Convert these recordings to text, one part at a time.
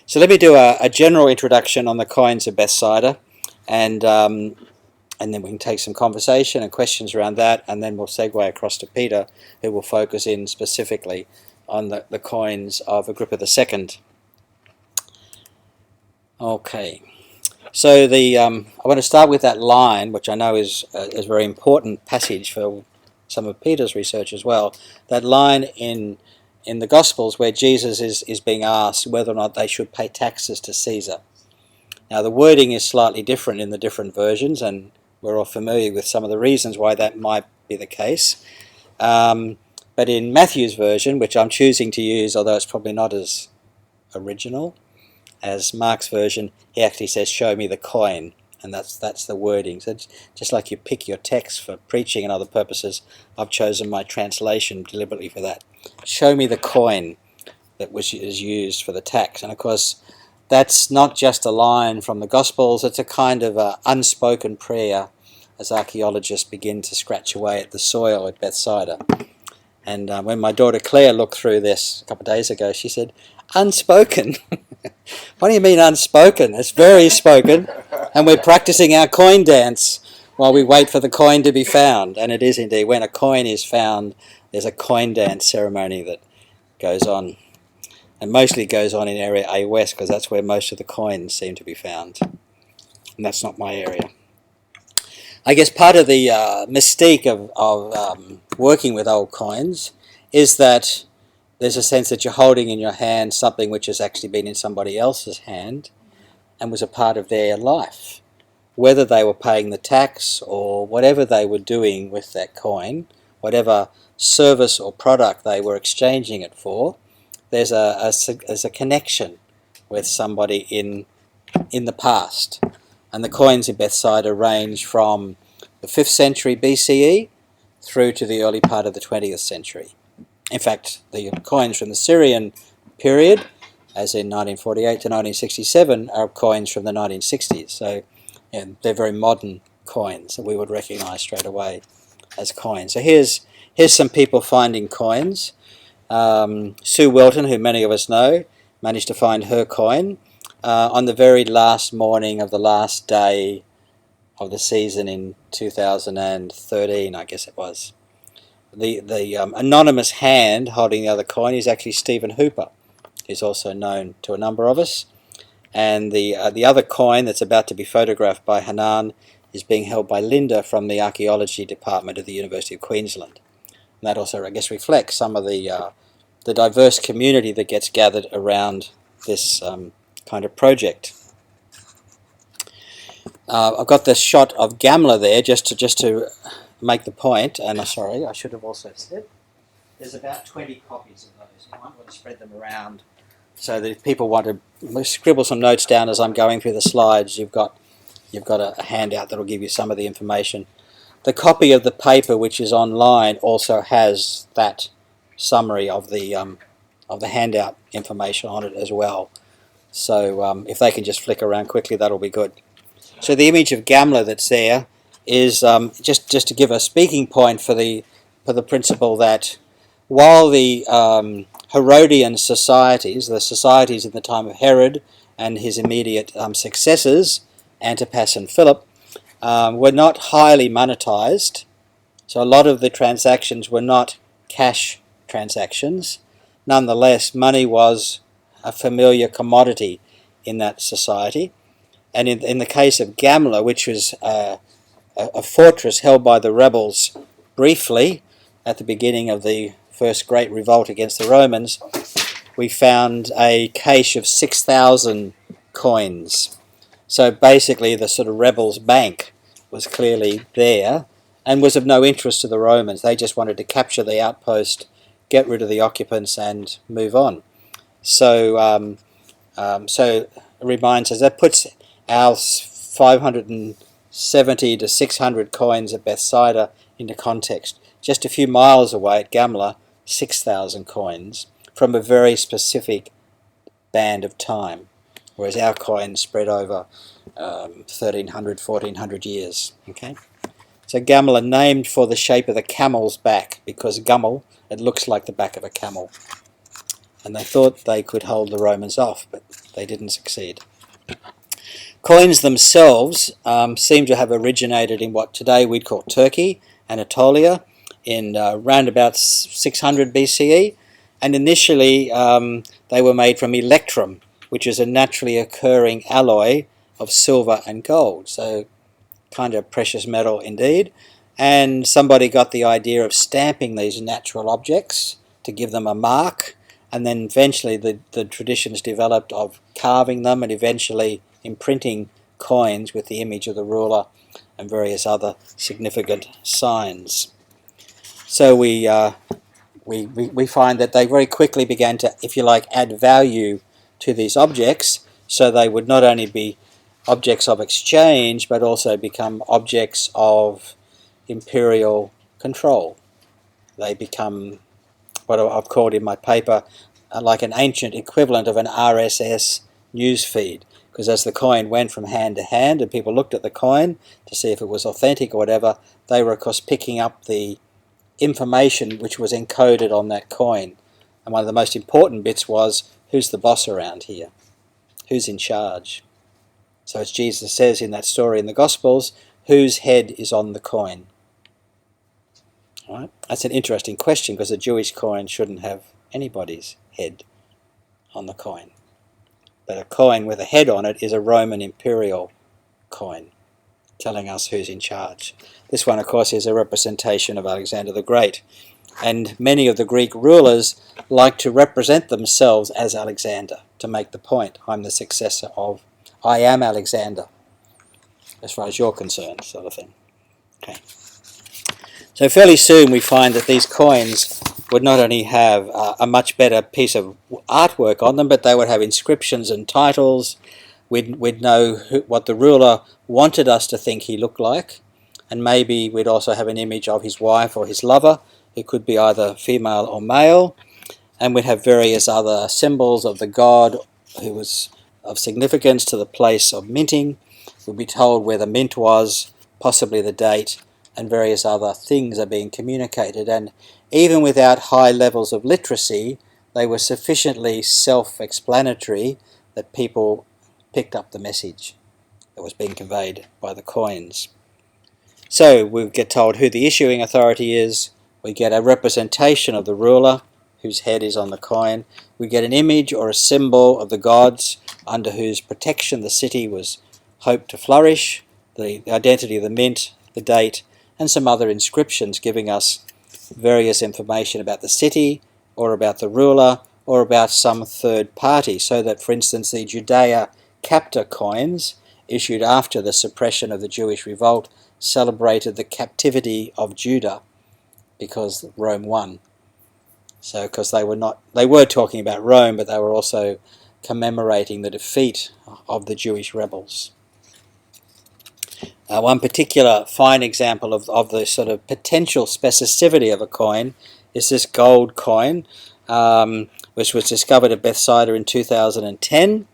So let me do a general introduction on the coins of Bethsaida, and then we can take some conversation and questions around that, and then we'll segue across to Peter, who will focus in specifically on the coins of Agrippa II. Okay, so I want to start with that line, which I know is a very important passage for some of Peter's research as well. That line in the Gospels where Jesus is being asked whether or not they should pay taxes to Caesar. Now the wording is slightly different in the different versions, and we're all familiar with some of the reasons why that might be the case. But in Matthew's version, which I'm choosing to use, although it's probably not as original as Mark's version, he actually says, "Show me the coin," and that's the wording. So just like you pick your text for preaching and other purposes, I've chosen my translation deliberately for that. Show me the coin that is used for the tax. And of course, that's not just a line from the Gospels, it's a kind of unspoken prayer as archaeologists begin to scratch away at the soil at Bethsaida. And when my daughter Claire looked through this a couple of days ago, she said, "Unspoken? What do you mean unspoken? It's very spoken, and we're practicing our coin dance while we wait for the coin to be found." And it is indeed, when a coin is found, there's a coin dance ceremony that goes on, and mostly goes on in Area A West, because that's where most of the coins seem to be found, and that's not my area. I guess part of the mystique of working with old coins is that there's a sense that you're holding in your hand something which has actually been in somebody else's hand and was a part of their life. Whether they were paying the tax or whatever they were doing with that coin, whatever service or product they were exchanging it for, there's a connection with somebody in the past. And the coins in Bethsaida range from the 5th century BCE through to the early part of the 20th century. In fact, the coins from the Syrian period, as in 1948 to 1967, are coins from the 1960s. So they're very modern coins that we would recognise straight away as coins. So here's some people finding coins. Sue Welton, who many of us know, managed to find her coin on the very last morning of the last day of the season in 2013, I guess it was. The anonymous hand holding the other coin is actually Stephen Hooper, who's also known to a number of us. And the other coin that's about to be photographed by Hanan is being held by Linda from the Archaeology Department of the University of Queensland. And that also, I guess, reflects some of the diverse community that gets gathered around this kind of project. I've got this shot of Gamla there just to make the point, and sorry, I should have also said there's about 20 copies of those. You might want to spread them around so that if people want to scribble some notes down as I'm going through the slides, you've got a handout that will give you some of the information. The copy of the paper which is online also has that summary of the handout information on it as well. So if they can just flick around quickly, that'll be good. So the image of Gamla that's there is just to give a speaking point for the principle that while the Herodian societies, the societies in the time of Herod and his immediate successors, Antipas and Philip, were not highly monetized, so a lot of the transactions were not cash transactions. Nonetheless, money was a familiar commodity in that society. And in the case of Gamla, which was a fortress held by the rebels briefly at the beginning of the first great revolt against the Romans, we found a cache of 6,000 coins. So basically the sort of rebels' bank was clearly there and was of no interest to the Romans. They just wanted to capture the outpost, get rid of the occupants and move on. So it reminds us, that puts our 570 to 600 coins at Bethsaida into context. Just a few miles away at Gamla, 6,000 coins from a very specific band of time, whereas our coins spread over 1,300, 1,400 years. Okay, so Gamla, named for the shape of the camel's back, because gummel, it looks like the back of a camel. and they thought they could hold the Romans off, but they didn't succeed. Coins themselves seem to have originated in what today we'd call Turkey, Anatolia, in round about 600 BCE, and initially they were made from electrum, which is a naturally occurring alloy of silver and gold, so kind of precious metal indeed. And somebody got the idea of stamping these natural objects to give them a mark, and then eventually the traditions developed of carving them and eventually imprinting coins with the image of the ruler and various other significant signs. So we find that they very quickly began to, if you like, add value to these objects, so they would not only be objects of exchange but also become objects of imperial control. They become what I've called in my paper like an ancient equivalent of an RSS news feed, because as the coin went from hand to hand and people looked at the coin to see if it was authentic or whatever, they were of course picking up the information which was encoded on that coin. And one of the most important bits was, who's the boss around here? Who's in charge? So as Jesus says in that story in the Gospels, whose head is on the coin? Right? That's an interesting question, because a Jewish coin shouldn't have anybody's head on the coin. But a coin with a head on it is a Roman imperial coin, telling us who's in charge. This one, of course, is a representation of Alexander the Great. And many of the Greek rulers like to represent themselves as Alexander, to make the point, I'm the successor of, I am Alexander, as far as you're concerned, sort of thing. Okay. So fairly soon we find that these coins would not only have a much better piece of artwork on them, but they would have inscriptions and titles. We'd know what the ruler wanted us to think he looked like, and maybe we'd also have an image of his wife or his lover, who could be either female or male, and we'd have various other symbols of the god who was of significance to the place of minting. We'd be told where the mint was, possibly the date, and various other things are being communicated. And even without high levels of literacy, they were sufficiently self-explanatory that people picked up the message that was being conveyed by the coins. So we get told who the issuing authority is, we get a representation of the ruler whose head is on the coin, we get an image or a symbol of the gods under whose protection the city was hoped to flourish, the identity of the mint, the date, and some other inscriptions giving us various information about the city or about the ruler or about some third party, so that, for instance, the Judea captor coins issued after the suppression of the Jewish revolt celebrated the captivity of Judah because Rome won. So, because they were talking about Rome, but they were also commemorating the defeat of the Jewish rebels. One particular fine example of the sort of potential specificity of a coin is this gold coin, which was discovered at Bethsaida in 2010.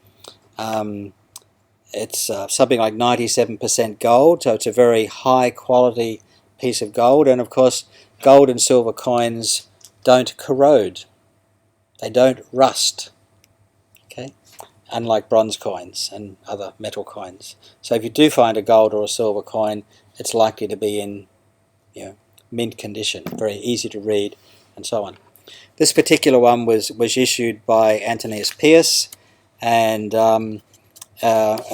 It's something like 97% gold, so it's a very high quality piece of gold. And of course, gold and silver coins don't corrode. They don't rust. Okay? Unlike bronze coins and other metal coins. So if you do find a gold or a silver coin, it's likely to be in mint condition, very easy to read, and so on. This particular one was issued by Antonius Pius, and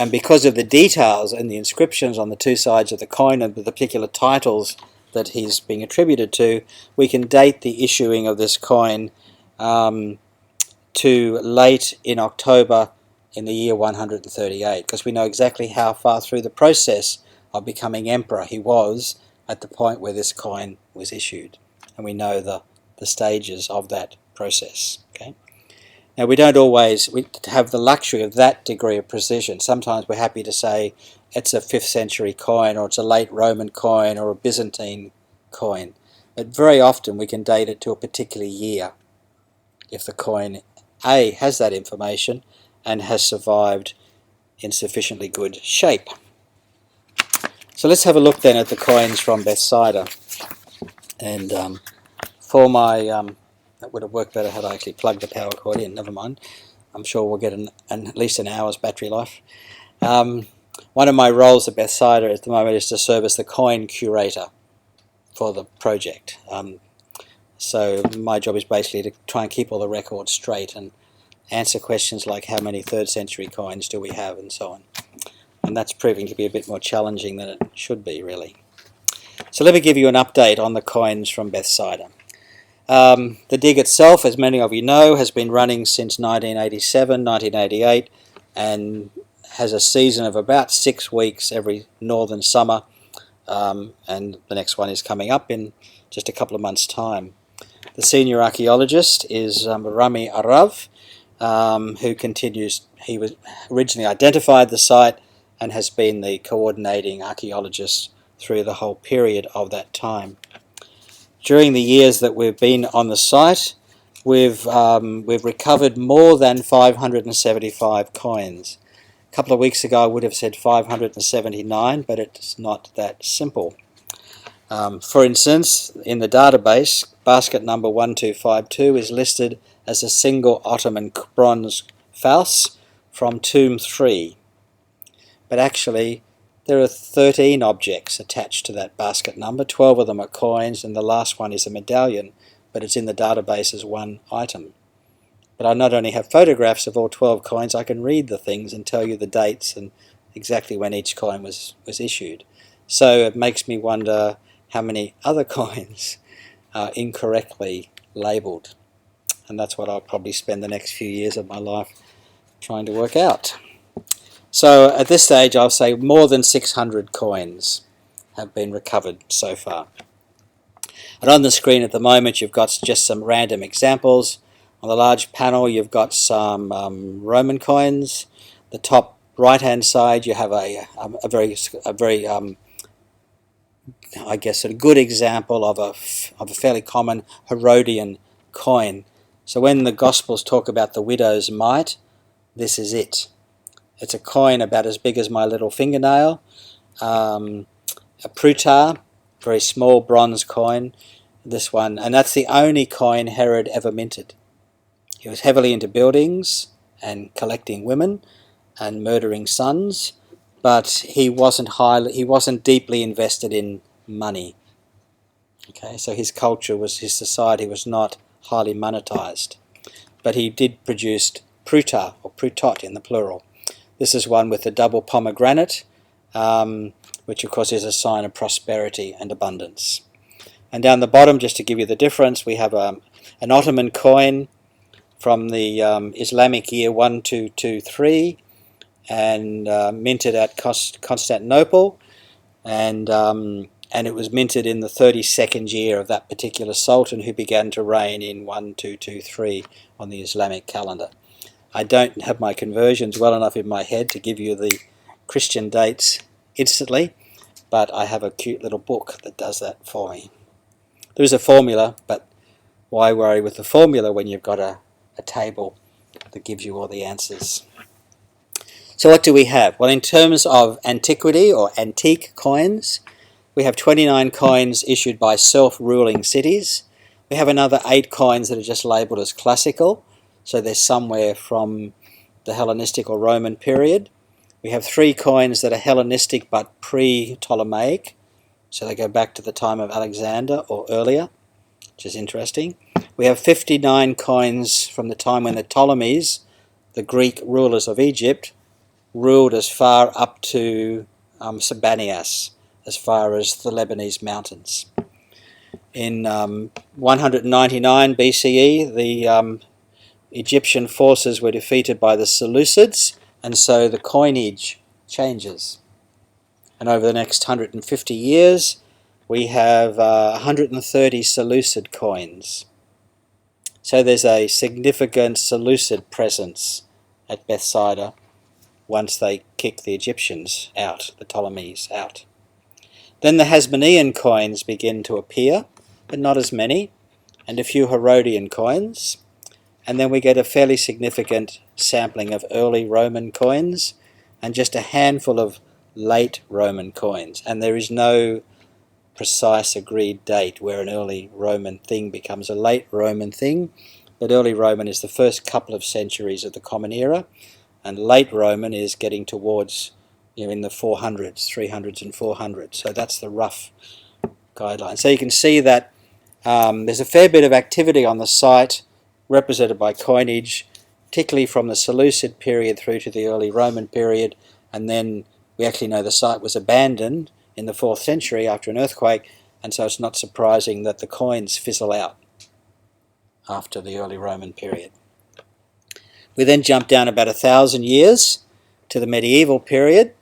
because of the details and the inscriptions on the two sides of the coin and the particular titles that he's being attributed to, we can date the issuing of this coin to late in October in the year 138, because we know exactly how far through the process of becoming emperor he was at the point where this coin was issued, and we know the stages of that process. Okay. Now we don't always have the luxury of that degree of precision. Sometimes we're happy to say it's a 5th century coin, or it's a late Roman coin, or a Byzantine coin, but very often we can date it to a particular year if the coin A has that information and has survived in sufficiently good shape. So let's have a look then at the coins from Bethsaida. And for my That would have worked better had I actually plugged the power cord in. Never mind. I'm sure we'll get at least an hour's battery life. One of my roles at Bethsaida at the moment is to serve as the coin curator for the project. So my job is basically to try and keep all the records straight and answer questions like how many 3rd century coins do we have and so on. And that's proving to be a bit more challenging than it should be, really. So let me give you an update on the coins from Bethsaida. The dig itself, as many of you know, has been running since 1987, 1988, and has a season of about 6 weeks every northern summer, and the next one is coming up in just a couple of months' time. The senior archaeologist is Rami Arav, who continues. He was originally identified the site and has been the coordinating archaeologist through the whole period of that time. During the years that we've been on the site, we've recovered more than 575 coins. A couple of weeks ago I would have said 579, but it's not that simple. For instance, in the database, basket number 1252 is listed as a single Ottoman bronze phals from Tomb 3. But actually, there are 13 objects attached to that basket number. 12 of them are coins, and the last one is a medallion, but it's in the database as one item. But I not only have photographs of all 12 coins, I can read the things and tell you the dates and exactly when each coin was issued. So it makes me wonder how many other coins are incorrectly labelled. And that's what I'll probably spend the next few years of my life trying to work out. So at this stage I'll say more than 600 coins have been recovered so far. And on the screen at the moment you've got just some random examples. On the large panel you've got some Roman coins. The top right hand side you have a very I guess a good example of a fairly common Herodian coin. So when the Gospels talk about the widow's mite, this is it. It's a coin about as big as my little fingernail, a prutar, very small bronze coin, this one, and that's the only coin Herod ever minted. He was heavily into buildings and collecting women and murdering sons, but he wasn't deeply invested in money. Okay, so his society was not highly monetized, but he did produce prutar or prutot in the plural. This is one with the double pomegranate, which of course is a sign of prosperity and abundance. And down the bottom, just to give you the difference, we have an Ottoman coin from the Islamic year 1223 and minted at Constantinople, and it was minted in the 32nd year of that particular sultan who began to reign in 1223 on the Islamic calendar. I don't have my conversions well enough in my head to give you the Christian dates instantly, but I have a cute little book that does that for me. There is a formula, but why worry with the formula when you've got a table that gives you all the answers? So what do we have? Well, in terms of antiquity or antique coins, we have 29 coins issued by self-ruling cities. We have another 8 coins that are just labelled as classical, so they're somewhere from the Hellenistic or Roman period. We have 3 coins that are Hellenistic but pre-Ptolemaic, so they go back to the time of Alexander or earlier, which is interesting. We have 59 coins from the time when the Ptolemies, the Greek rulers of Egypt, ruled as far up to Sabanias, as far as the Lebanese mountains. In 199 BCE, the Egyptian forces were defeated by the Seleucids, and so the coinage changes. And over the next 150 years, we have 130 Seleucid coins. So there's a significant Seleucid presence at Bethsaida once they kick the Egyptians out, the Ptolemies out. Then the Hasmonean coins begin to appear, but not as many, and a few Herodian coins. And then we get a fairly significant sampling of early Roman coins and just a handful of late Roman coins. And there is no precise agreed date where an early Roman thing becomes a late Roman thing, but early Roman is the first couple of centuries of the Common Era, and late Roman is getting towards, in the 400s, 300s and 400s. So that's the rough guideline. So you can see that there's a fair bit of activity on the site represented by coinage, particularly from the Seleucid period through to the early Roman period, and then we actually know the site was abandoned in the 4th century after an earthquake, and so it's not surprising that the coins fizzle out after the early Roman period. We then jump down about 1,000 years to the medieval period,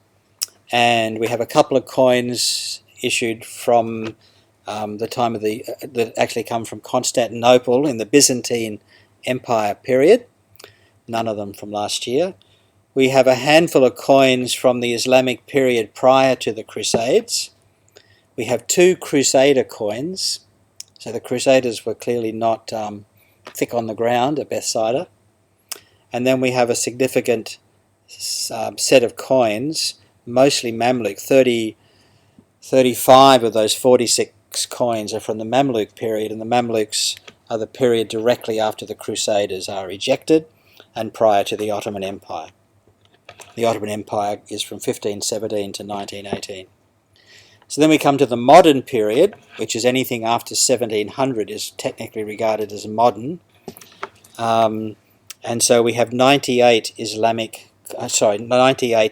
and we have a couple of coins issued from the time of that actually come from Constantinople in the Byzantine Empire period, none of them from last year. We have a handful of coins from the Islamic period prior to the Crusades. We have 2 Crusader coins, so the Crusaders were clearly not thick on the ground at Bethsaida. And then we have a significant set of coins, mostly Mamluk. 35 of those 46 coins are from the Mamluk period, and the Mamluks are the period directly after the Crusaders are ejected and prior to the Ottoman Empire. The Ottoman Empire is from 1517 to 1918. So then we come to the modern period, which is anything after 1700 is technically regarded as modern. And so we have 98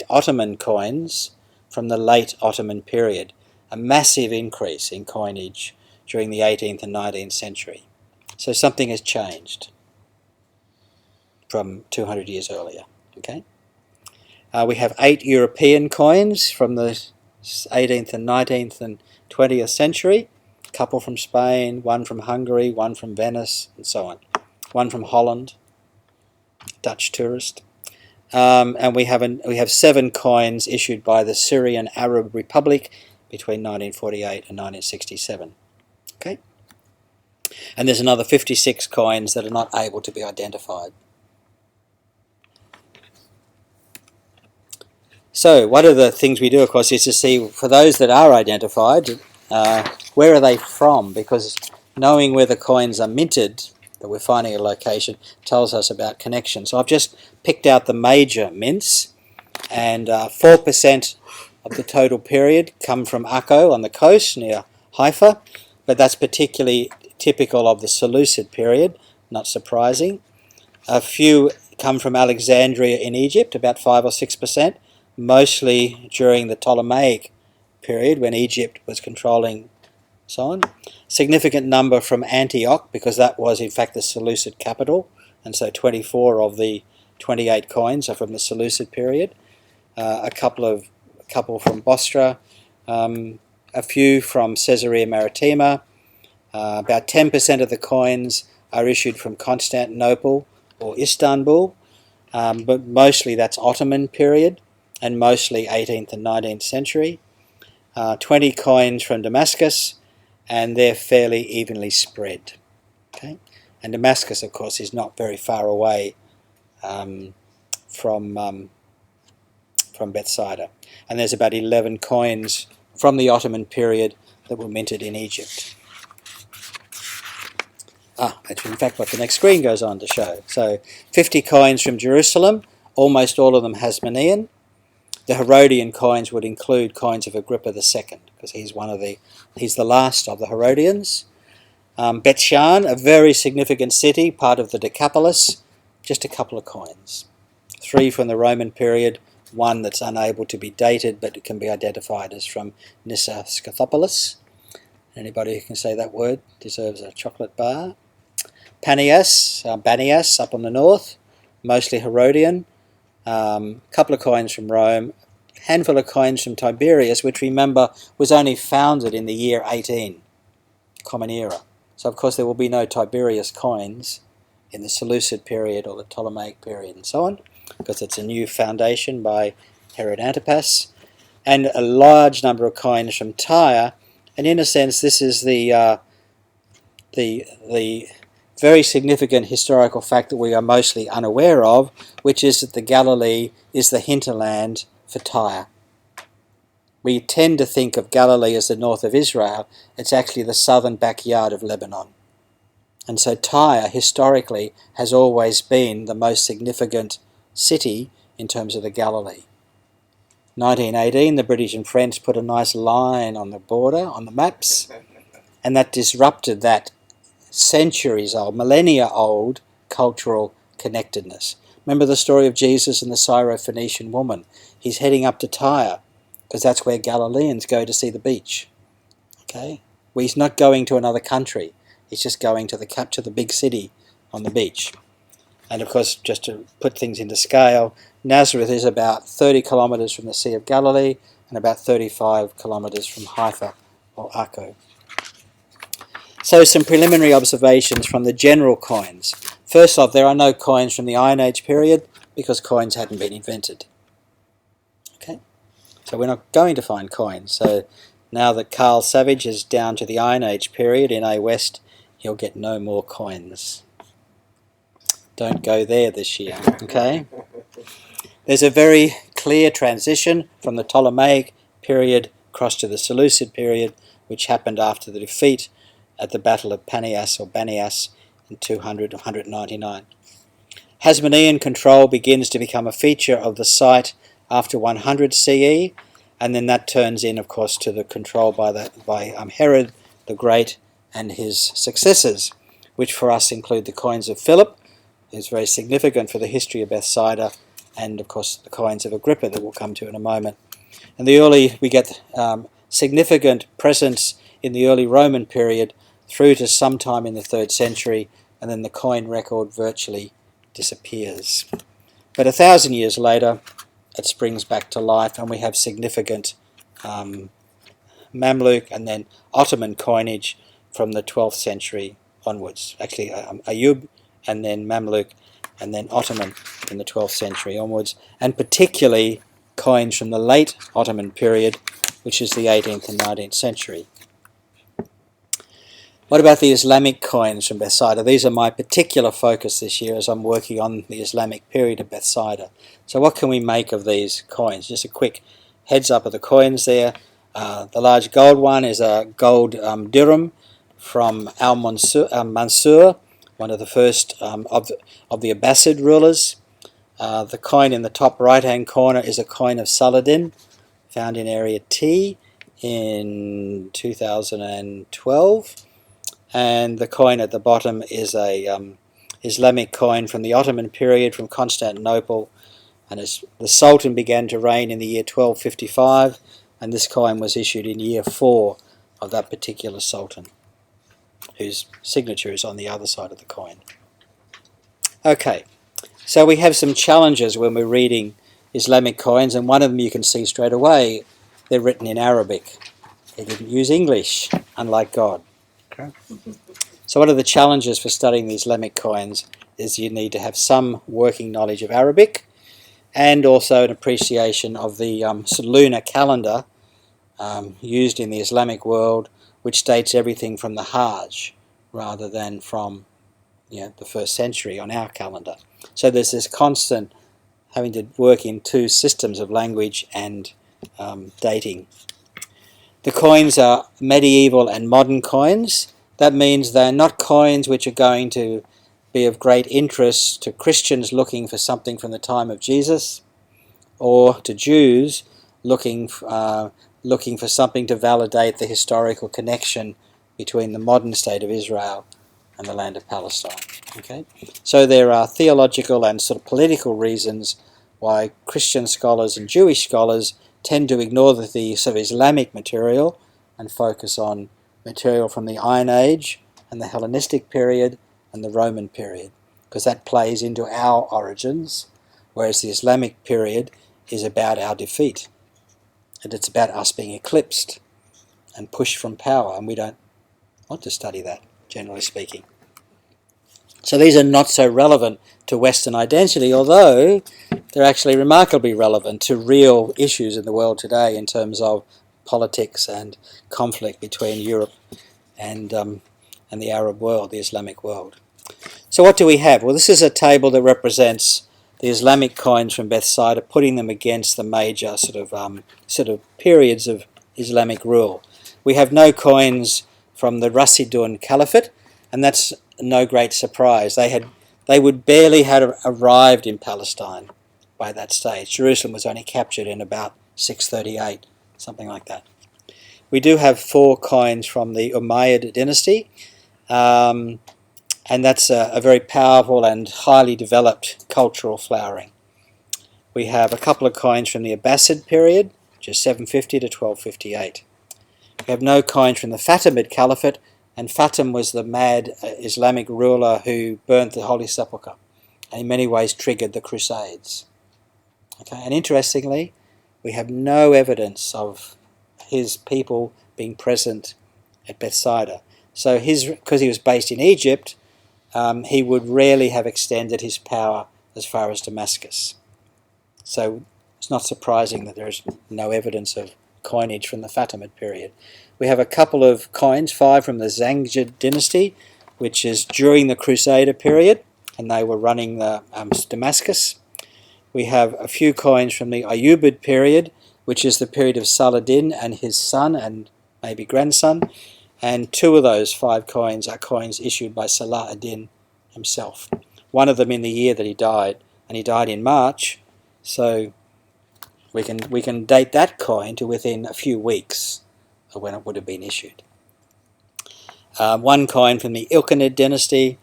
Ottoman coins from the late Ottoman period, a massive increase in coinage during the 18th and 19th century. So something has changed from 200 years earlier. Okay. We have 8 European coins from the 18th and 19th and 20th century, a couple from Spain, one from Hungary, one from Venice, and so on. One from Holland, Dutch tourist. And we have 7 coins issued by the Syrian Arab Republic between 1948 and 1967. Okay? And there's another 56 coins that are not able to be identified. So what are the things we do, of course, is to see, for those that are identified, where are they from? Because knowing where the coins are minted, that we're finding a location, tells us about connection. So I've just picked out the major mints, and 4% of the total period come from Akko on the coast near Haifa, but that's particularly typical of the Seleucid period, not surprising. A few come from Alexandria in Egypt, about 5 or 6%, mostly during the Ptolemaic period when Egypt was controlling so on. Significant number from Antioch, because that was in fact the Seleucid capital, and so 24 of the 28 coins are from the Seleucid period. A couple from Bostra, a few from Caesarea Maritima. About 10% of the coins are issued from Constantinople or Istanbul, but mostly that's Ottoman period, and mostly 18th and 19th century. 20 coins from Damascus, and they're fairly evenly spread. Okay? And Damascus, of course, is not very far away from Bethsaida. And there's about 11 coins from the Ottoman period that were minted in Egypt. That's in fact what the next screen goes on to show. So 50 coins from Jerusalem, almost all of them Hasmonean. The Herodian coins would include coins of Agrippa II, because he's the last of the Herodians. Bethshan, a very significant city, part of the Decapolis, just a couple of coins. 3 from the Roman period, 1 that's unable to be dated, but it can be identified as from Nyssa Scythopolis. Anybody who can say that word deserves a chocolate bar. Banias, up on the north, mostly Herodian. Couple of coins from Rome, handful of coins from Tiberias, which remember was only founded in the year 18, Common Era. So of course there will be no Tiberias coins in the Seleucid period or the Ptolemaic period and so on, because it's a new foundation by Herod Antipas. And a large number of coins from Tyre, and in a sense this is the very significant historical fact that we are mostly unaware of, which is that the Galilee is the hinterland for Tyre. we tend to think of Galilee as the north of Israel. It's actually the southern backyard of Lebanon. And so Tyre, historically, has always been the most significant city in terms of the Galilee. 1918, the British and French put a nice line on the border, on the maps, and that disrupted that centuries-old, millennia-old cultural connectedness. Remember the story of Jesus and the Syro-Phoenician woman? He's heading up to Tyre, because that's where Galileans go to see the beach. Okay? Well, he's not going to another country. He's just going to the big city on the beach. And of course, just to put things into scale, Nazareth is about 30 kilometres from the Sea of Galilee and about 35 kilometres from Haifa or Akko. So some preliminary observations from the general coins. First off, there are no coins from the Iron Age period because coins hadn't been invented. Okay, so we're not going to find coins. So now that Carl Savage is down to the Iron Age period in A West, he'll get no more coins. Don't go there this year, okay? There's a very clear transition from the Ptolemaic period across to the Seleucid period, which happened after the defeat at the Battle of Panias or Banias in 199. Hasmonean control begins to become a feature of the site after 100 CE, and then that turns in, of course, to the control by Herod the Great and his successors, which for us include the coins of Philip, who's very significant for the history of Bethsaida, and of course the coins of Agrippa that we'll come to in a moment. And we get significant presence in the early Roman period through to sometime in the 3rd century, and then the coin record virtually disappears. But 1,000 years later, it springs back to life, and we have significant Mamluk and then Ottoman coinage from the 12th century onwards. Actually, Ayyub, and then Mamluk, and then Ottoman in the 12th century onwards, and particularly coins from the late Ottoman period, which is the 18th and 19th century. What about the Islamic coins from Bethsaida? These are my particular focus this year as I'm working on the Islamic period of Bethsaida. So what can we make of these coins? Just a quick heads up of the coins there. The large gold one is a gold dirham from Al-Mansur, one of the first of the Abbasid rulers. The coin in the top right-hand corner is a coin of Saladin, found in Area T in 2012. And the coin at the bottom is a Islamic coin from the Ottoman period from Constantinople. And as the Sultan began to reign in the year 1255, and this coin was issued in year 4 of that particular Sultan, whose signature is on the other side of the coin. Okay, so we have some challenges when we're reading Islamic coins, and one of them you can see straight away, they're written in Arabic. They didn't use English, unlike God. Okay. So what are the challenges for studying the Islamic coins is you need to have some working knowledge of Arabic and also an appreciation of the lunar calendar used in the Islamic world, which dates everything from the Hajj rather than from the 1st century on our calendar. So there's this constant having to work in two systems of language and dating. The coins are medieval and modern coins. That means they're not coins which are going to be of great interest to Christians looking for something from the time of Jesus, or to Jews looking for something to validate the historical connection between the modern state of Israel and the land of Palestine. Okay? So there are theological and sort of political reasons why Christian scholars and Jewish scholars tend to ignore the sort of Islamic material and focus on material from the Iron Age and the Hellenistic period and the Roman period, because that plays into our origins, whereas the Islamic period is about our defeat, and it's about us being eclipsed and pushed from power, and we don't want to study that, generally speaking. So these are not so relevant to Western identity, although they're actually remarkably relevant to real issues in the world today in terms of politics and conflict between Europe and the Arab world, the Islamic world. So what do we have? Well, this is a table that represents the Islamic coins from Bethsaida, putting them against the major sort of periods of Islamic rule. We have no coins from the Rashidun Caliphate, and that's no great surprise. They would barely have arrived in Palestine by that stage. Jerusalem was only captured in about 638, something like that. We do have 4 coins from the Umayyad dynasty, and that's a very powerful and highly developed cultural flowering. We have a couple of coins from the Abbasid period, which is 750 to 1258. We have no coins from the Fatimid Caliphate, and Fatim was the mad Islamic ruler who burnt the Holy Sepulchre, and in many ways triggered the Crusades. Okay, and interestingly, we have no evidence of his people being present at Bethsaida. So because he was based in Egypt, he would rarely have extended his power as far as Damascus. So it's not surprising that there is no evidence of coinage from the Fatimid period. We have a couple of coins, 5 from the Zangid dynasty, which is during the Crusader period, and they were running the Damascus. We have a few coins from the Ayyubid period, which is the period of Saladin and his son and maybe grandson, and 2 of those 5 coins are coins issued by Salah ad-Din himself. One of them in the year that he died, and he died in March, so we can date that coin to within a few weeks of when it would have been issued. 1 coin from the Ilkhanid dynasty,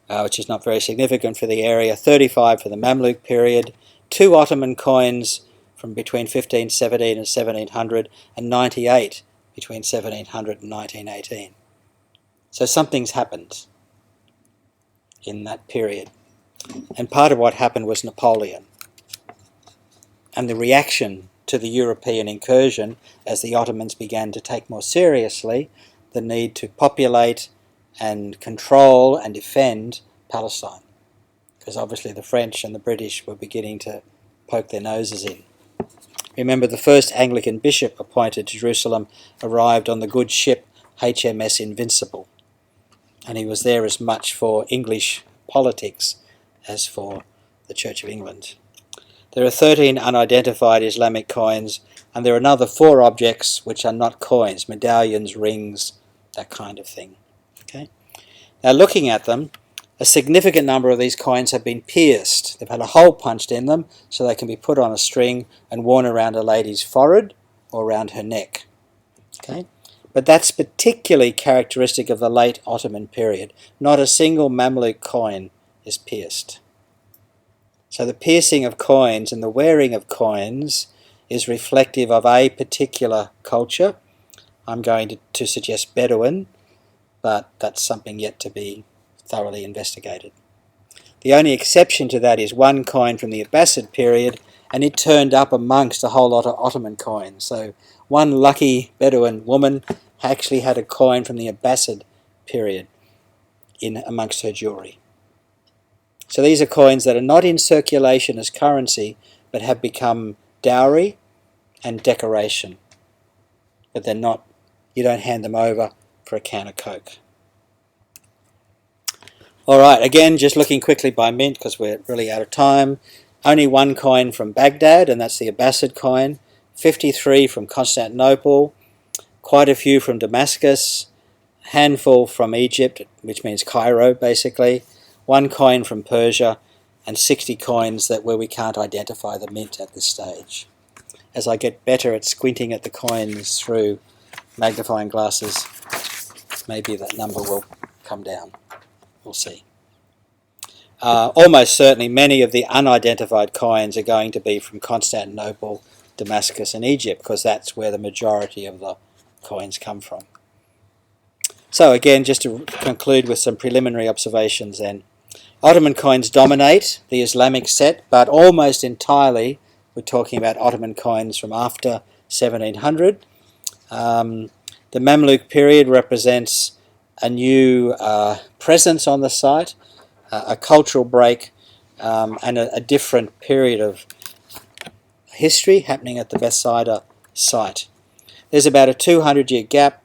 which is not very significant for the area, 35 for the Mamluk period, 2 Ottoman coins from between 1517 and 1700, and 98 between 1700 and 1918. So something's happened in that period. And part of what happened was Napoleon. And the reaction to the European incursion as the Ottomans began to take more seriously the need to populate and control and defend Palestine. Because obviously the French and the British were beginning to poke their noses in. Remember, the first Anglican bishop appointed to Jerusalem arrived on the good ship HMS Invincible, and he was there as much for English politics as for the Church of England. There are 13 unidentified Islamic coins, and there are another 4 objects which are not coins, medallions, rings, that kind of thing. Okay. Now looking at them, a significant number of these coins have been pierced. They've had a hole punched in them so they can be put on a string and worn around a lady's forehead or around her neck. Okay? But that's particularly characteristic of the late Ottoman period. Not a single Mamluk coin is pierced. So the piercing of coins and the wearing of coins is reflective of a particular culture. I'm going to suggest Bedouin, but that's something yet to be thoroughly investigated. The only exception to that is 1 coin from the Abbasid period, and it turned up amongst a whole lot of Ottoman coins. So one lucky Bedouin woman actually had a coin from the Abbasid period in amongst her jewellery. So these are coins that are not in circulation as currency, but have become dowry and decoration. But they're not, you don't hand them over for a can of Coke. Alright, again, just looking quickly by mint because we're really out of time. Only 1 coin from Baghdad, and that's the Abbasid coin. 53 from Constantinople. Quite a few from Damascus. Handful from Egypt, which means Cairo, basically. 1 coin from Persia, and 60 coins where we can't identify the mint at this stage. As I get better at squinting at the coins through magnifying glasses, maybe that number will come down. We'll see. Almost certainly many of the unidentified coins are going to be from Constantinople, Damascus and Egypt, because that's where the majority of the coins come from. So again, just to conclude with some preliminary observations then. Ottoman coins dominate the Islamic set, but almost entirely we're talking about Ottoman coins from after 1700. The Mamluk period represents a new presence on the site, a cultural break, and a different period of history happening at the Bethsaida site. There's about a 200-year gap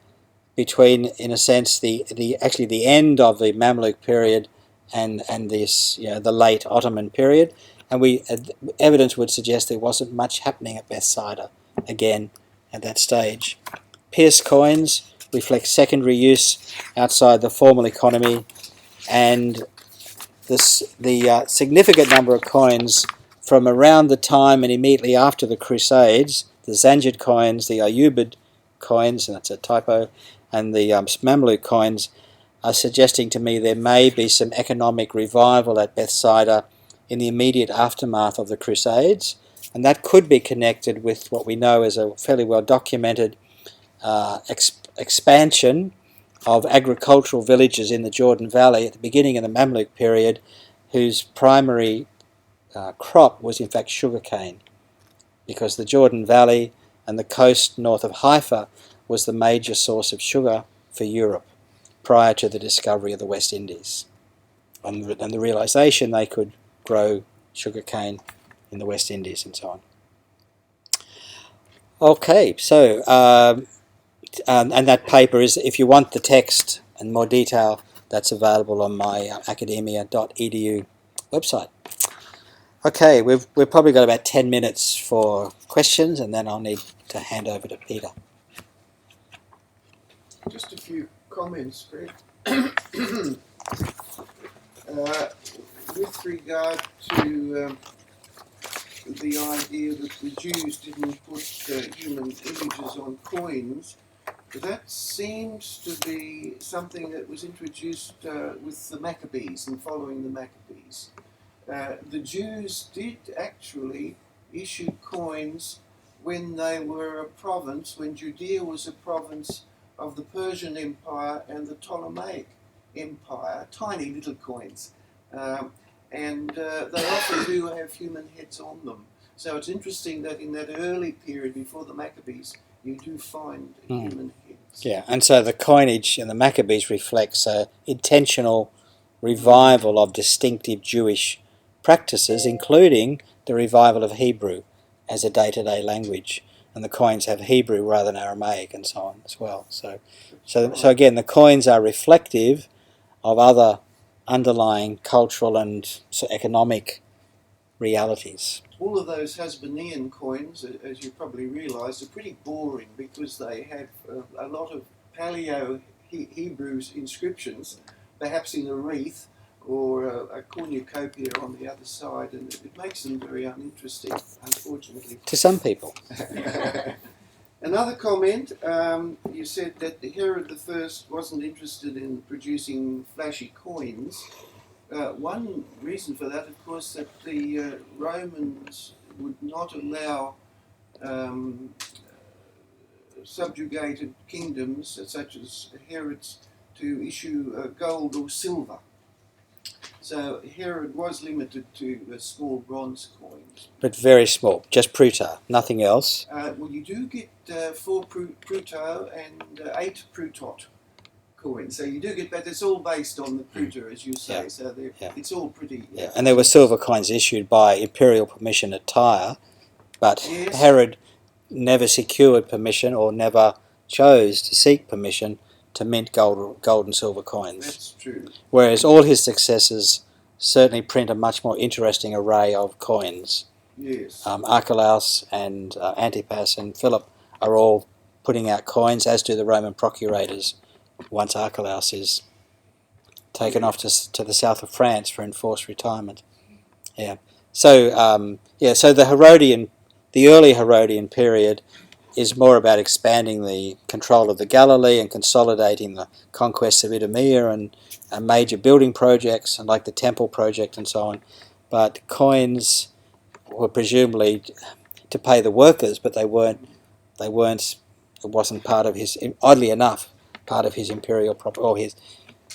between, in a sense, the end of the Mamluk period and this, the late Ottoman period, and evidence would suggest there wasn't much happening at Bethsaida again at that stage. Pierce coins reflect secondary use outside the formal economy, and the significant number of coins from around the time and immediately after the Crusades, the Zanjid coins, the Ayyubid coins, and that's a typo, and the Mamluk coins, are suggesting to me there may be some economic revival at Bethsaida in the immediate aftermath of the Crusades, and that could be connected with what we know as a fairly well documented expansion of agricultural villages in the Jordan Valley at the beginning of the Mamluk period, whose primary crop was in fact sugarcane, because the Jordan Valley and the coast north of Haifa was the major source of sugar for Europe prior to the discovery of the West Indies and the realization they could grow sugarcane in the West Indies and so on. Okay, so and that paper is, if you want the text and more detail, that's available on my academia.edu website. Okay, we've probably got about 10 minutes for questions, and then I'll need to hand over to Peter. Just a few comments, Greg. With regard to the idea that the Jews didn't put human images on coins, that seems to be something that was introduced with the Maccabees and following the Maccabees. The Jews did actually issue coins when they were a province, when Judea was a province of the Persian Empire and the Ptolemaic Empire, tiny little coins. And they often do have human heads on them. So it's interesting that in that early period before the Maccabees, you do find human heads. Yeah, and so the coinage in the Maccabees reflects an intentional revival of distinctive Jewish practices, including the revival of Hebrew as a day-to-day language. And the coins have Hebrew rather than Aramaic and so on as well. So again, the coins are reflective of other underlying cultural and economic realities. All of those Hasmonean coins, as you probably realise, are pretty boring because they have a lot of Paleo-Hebrew inscriptions, perhaps in a wreath or a cornucopia on the other side, and it makes them very uninteresting, unfortunately. To some people. Another comment, you said that Herod I wasn't interested in producing flashy coins. One reason for that, of course, that the Romans would not allow subjugated kingdoms, such as Herod's, to issue gold or silver. So Herod was limited to small bronze coins. But very small, just pruta, nothing else. Well, you do get 4 pruto and 8 prutot coins. So you do get, but it's all based on the pruta, as you say. Yeah. So it's all pretty... Yeah. And there were silver coins issued by imperial permission at Tyre, but yes. Herod never secured permission or never chose to seek permission to mint gold and silver coins. That's true. Whereas all his successors certainly print a much more interesting array of coins. Yes. Archelaus and Antipas and Philip are all putting out coins, as do the Roman procurators, once Archelaus is taken off to the south of France for enforced retirement. Yeah. So so the early Herodian period is more about expanding the control of the Galilee and consolidating the conquests of Idumea and major building projects, and like the temple project and so on. But coins were presumably to pay the workers, but it wasn't part of his, oddly enough, part of his imperial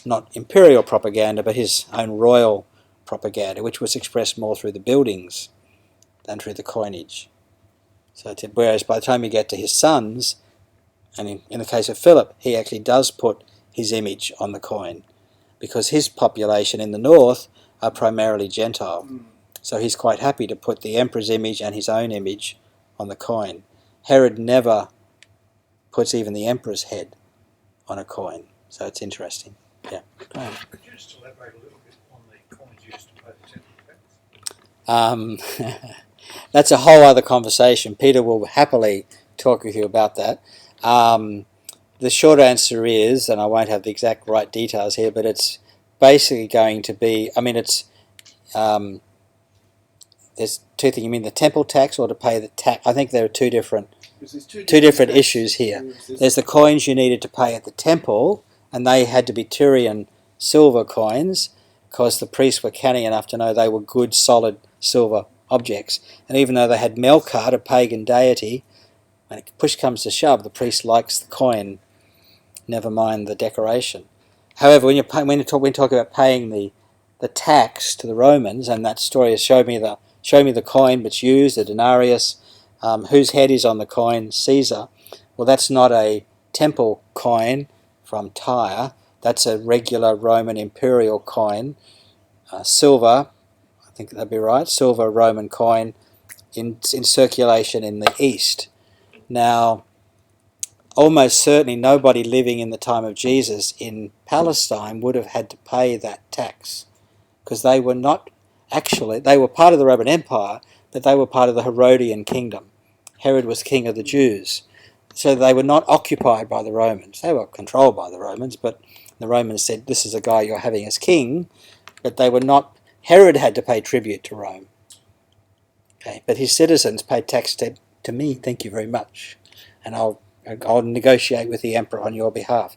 not imperial propaganda, but his own royal propaganda, which was expressed more through the buildings than through the coinage. So whereas by the time you get to his sons, and in the case of Philip, he actually does put his image on the coin, because his population in the north are primarily Gentile. So he's quite happy to put the emperor's image and his own image on the coin. Herod never puts even the emperor's head on a coin. So it's interesting. Yeah. Could you just elaborate a little bit on the coins used to pay the temple Um, that's a whole other conversation. Peter will happily talk with you about that. The short answer is, and I won't have the exact right details here, but it's basically going to be, I mean, it's there's two things. You mean the temple tax or to pay the tax? I think there are two different issues here. There's the coins you needed to pay at the temple, and they had to be Tyrian silver coins because the priests were canny enough to know they were good, solid silver objects. And even though they had Melkart, a pagan deity, when push comes to shove, the priest likes the coin, never mind the decoration. However, when you talk about paying the tax to the Romans, and that story has showed me the coin that's used, the denarius, whose head is on the coin, Caesar. Well, that's not a temple coin from Tyre. That's a regular Roman imperial coin, silver. I think that'd be right. Silver Roman coin in circulation in the East. Now, almost certainly nobody living in the time of Jesus in Palestine would have had to pay that tax, because they were not actually, they were part of the Roman Empire, but they were part of the Herodian kingdom. Herod was king of the Jews. So they were not occupied by the Romans. They were controlled by the Romans, but the Romans said, this is a guy you're having as king, but they were not, Herod had to pay tribute to Rome. Okay, but his citizens paid tax to me, thank you very much, and I'll negotiate with the emperor on your behalf.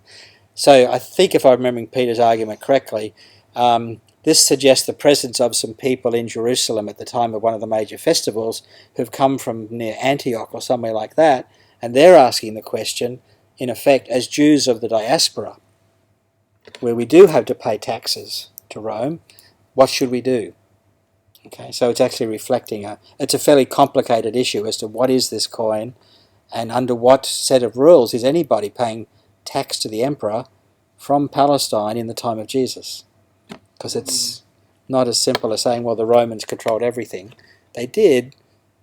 So I think if I'm remembering Peter's argument correctly, this suggests the presence of some people in Jerusalem at the time of one of the major festivals who've come from near Antioch or somewhere like that, and they're asking the question, in effect, as Jews of the diaspora, where we do have to pay taxes to Rome, what should we do? Okay, so it's actually reflecting it's a fairly complicated issue as to what is this coin, and under what set of rules is anybody paying tax to the emperor from Palestine in the time of Jesus? Because it's not as simple as saying, well, the Romans controlled everything. They did,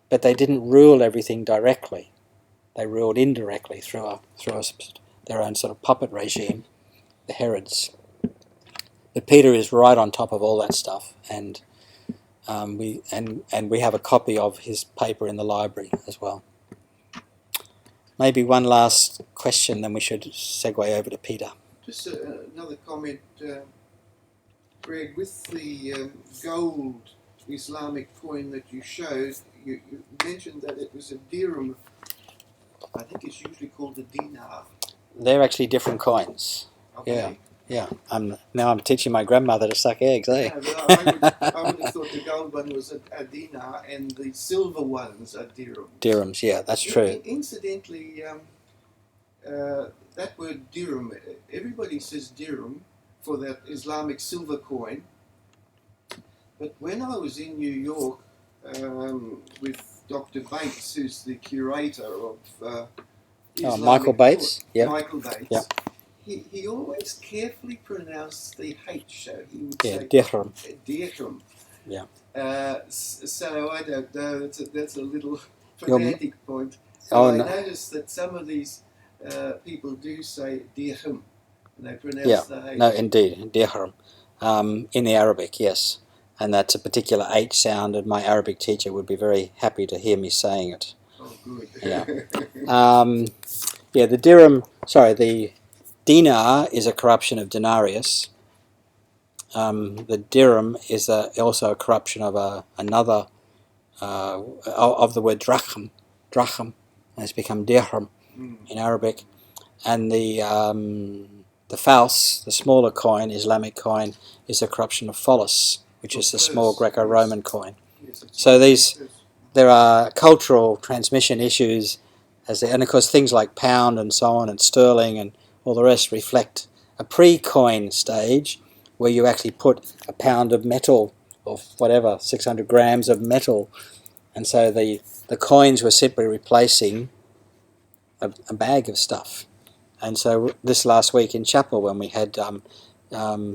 but they didn't rule everything directly. They ruled indirectly through their own sort of puppet regime, the Herods. But Peter is right on top of all that stuff, and we have a copy of his paper in the library as well. Maybe one last question, then we should segue over to Peter. Just another comment, Greg, with the gold Islamic coin that you showed, you mentioned that it was a dirham. I think it's usually called a dinar. They're actually different coins. Okay. Yeah. Now I'm teaching my grandmother to suck eggs, eh? Yeah, I would have thought the gold one was a dinar and the silver ones are dirhams. Dirhams, yeah, that's true. Incidentally, that word dirham, everybody says dirham for that Islamic silver coin. But when I was in New York with Dr. Bates, who's the curator of Islamic Michael Bates? Yeah. Michael Bates. Yeah. He always carefully pronounced the H, so he would say dirham. Dirham. Yeah. So I don't know, that's a little pedantic point. Oh, I no. noticed that some of these people do say dirham, and they pronounce the H. No, indeed, dirham. In the Arabic, yes. And that's a particular H sound, and my Arabic teacher would be very happy to hear me saying it. Oh, good. Yeah. The dinar is a corruption of denarius. The dirham is also a corruption of another, of the word drachm, and it's become dirham in Arabic. And the fals, the smaller coin, Islamic coin, is a corruption of follis, which is the small Greco-Roman coin. So there are cultural transmission issues, and of course things like pound and so on, and sterling and all the rest reflect a pre-coin stage where you actually put a pound of metal, or whatever, 600 grams of metal, and so the coins were simply replacing a bag of stuff. And so this last week in chapel, when we had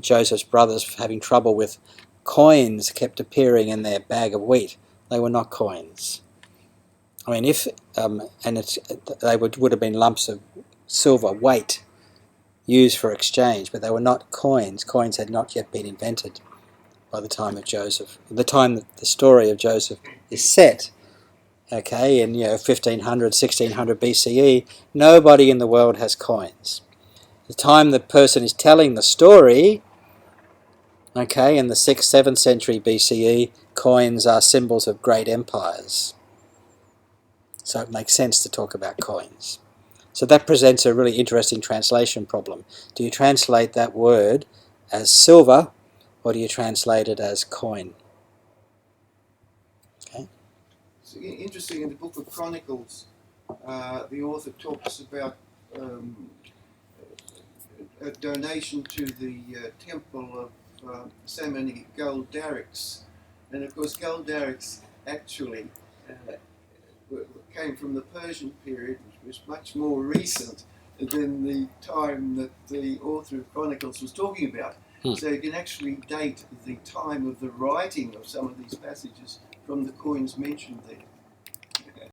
Joseph's brothers having trouble with coins kept appearing in their bag of wheat, they were not coins. I mean, they would have been lumps of silver weight used for exchange, but they were not coins. Coins had not yet been invented. by the time of Joseph, the time that the story of Joseph is set. Okay, in 1500, 1600 BCE, nobody in the world has coins. The time the person is telling the story, okay, in the 6th, 7th century BCE, coins are symbols of great empires. So it makes sense to talk about coins. So that presents a really interesting translation problem. Do you translate that word as silver, or do you translate it as coin? Okay. It's interesting, in the book of Chronicles, the author talks about a donation to the temple of so many gold derricks. And of course, gold derricks actually came from the Persian period, which was much more recent than the time that the author of Chronicles was talking about. So you can actually date the time of the writing of some of these passages from the coins mentioned there.